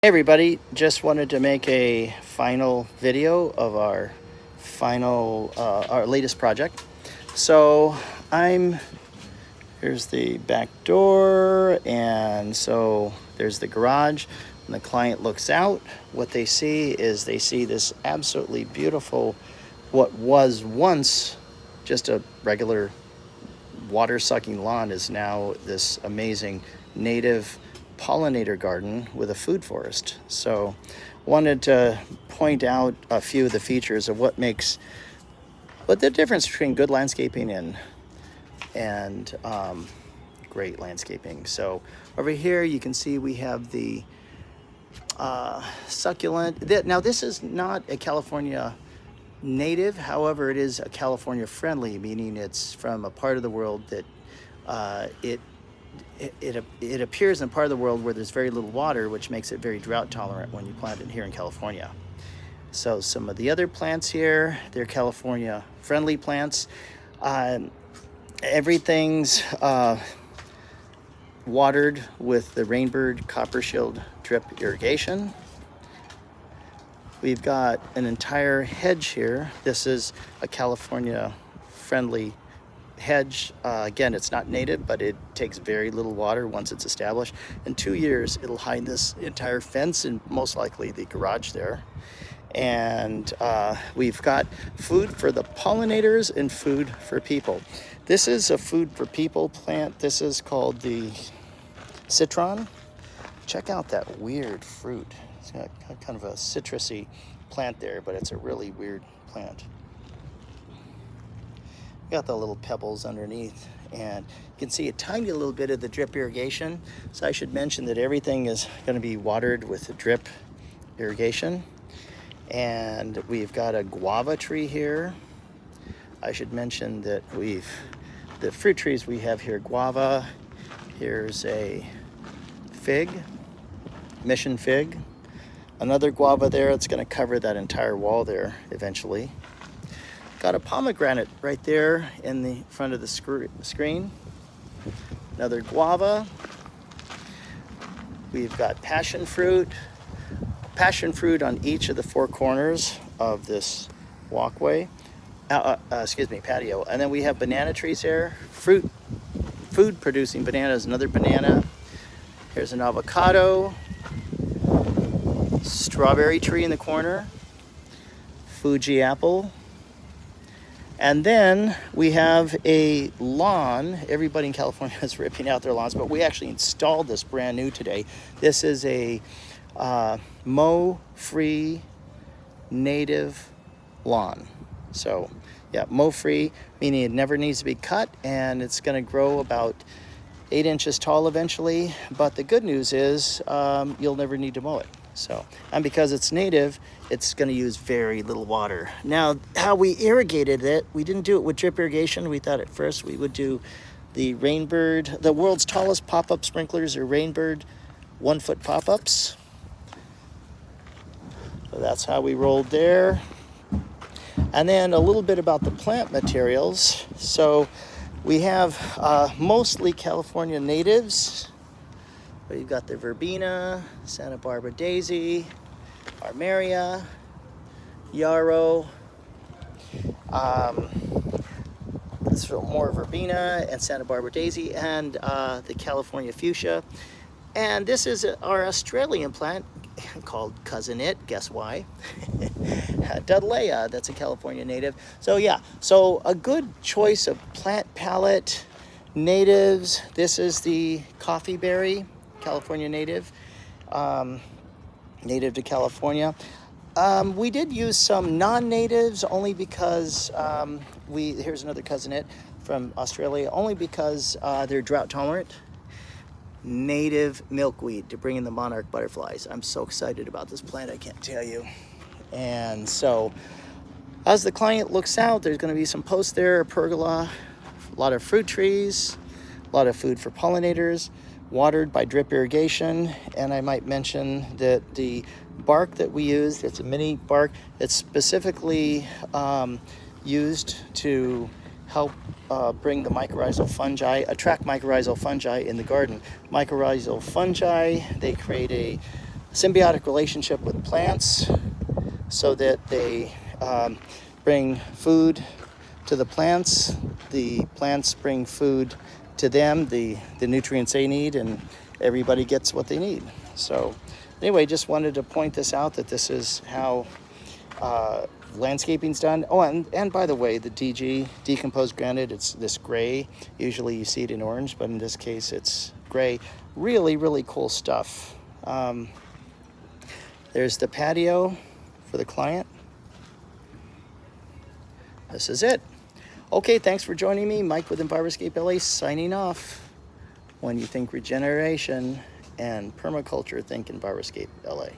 Hey everybody, just wanted to make a final video of our latest project. So here's the back door, and so there's the garage. When the client looks out, what they see is they see this absolutely beautiful, what was once just a regular water-sucking lawn is now this amazing native pollinator garden with a food forest. So wanted to point out a few of the features of what the difference between good landscaping and great landscaping. So over here you can see we have the succulent. Now this is not a California native, however, it is a California friendly, meaning it's from a part of the world that it appears in a part of the world where there's very little water, which makes it very drought tolerant when you plant it here in California. So some of the other plants here, they're California friendly plants. Everything's watered with the Rainbird Copper Shield drip irrigation. We've got an entire hedge here. This is a California friendly hedge. Again, it's not native, but it takes very little water once it's established. In 2 years, it'll hide this entire fence and most likely the garage there. And we've got food for the pollinators and food for people. This is a food for people plant. This is called the citron. Check out that weird fruit. It's got kind of a citrusy plant there, but it's a really weird plant. Got the little pebbles underneath, and you can see a tiny little bit of the drip irrigation. So I should mention that everything is going to be watered with the drip irrigation. And we've got a guava tree here. I should mention that the fruit trees we have here, guava. Here's a fig, mission fig. Another guava there. It's going to cover that entire wall there eventually. Got a pomegranate right there in the front of the screen. Another guava. We've got passion fruit. Passion fruit on each of the four corners of this walkway. Patio. And then we have banana trees here. Food producing bananas. Another banana. Here's an avocado. Strawberry tree in the corner. Fuji apple. And then we have a lawn. Everybody in California is ripping out their lawns, but we actually installed this brand new today. This is a mow-free native lawn. So yeah, mow-free, meaning it never needs to be cut, and it's going to grow about 8 inches tall eventually. But the good news is you'll never need to mow it. So, and because it's native, it's going to use very little water. Now, how we irrigated it, we didn't do it with drip irrigation. We thought at first we would do the Rainbird. The world's tallest pop-up sprinklers are Rainbird 1-foot pop-ups. So that's how we rolled there. And then a little bit about the plant materials. So we have mostly California natives. We've got the verbena, Santa Barbara daisy, armeria, yarrow, so more verbena and Santa Barbara daisy, and the California fuchsia. And this is our Australian plant called Cousin It, guess why? Dudleya, that's a California native. So yeah, so a good choice of plant palette. Natives, this is the coffee berry, California native, native to California. We did use some non-natives only because here's another Cousin It from Australia, only because they're drought tolerant. Native milkweed to bring in the monarch butterflies. I'm so excited about this plant, I can't tell you. And so as the client looks out, there's going to be some posts there, a pergola, a lot of fruit trees, a lot of food for pollinators, watered by drip irrigation. And I might mention that the bark that we used, it's a mini bark. It's specifically used to help bring the mycorrhizal fungi, attract mycorrhizal fungi in the garden. Mycorrhizal fungi, they create symbiotic relationship with plants so that they bring food to the plants bring food to them, the nutrients they need, and everybody gets what they need. So anyway, just wanted to point this out, that this is how landscaping's done. Oh, and by the way, the DG, decomposed granite, it's this gray. Usually you see it in orange, but in this case it's gray. Really, really cool stuff. There's the patio for the client. This is it. Okay, thanks for joining me. Mike with Enviroscape LA signing off. When you think regeneration and permaculture, think Enviroscape LA.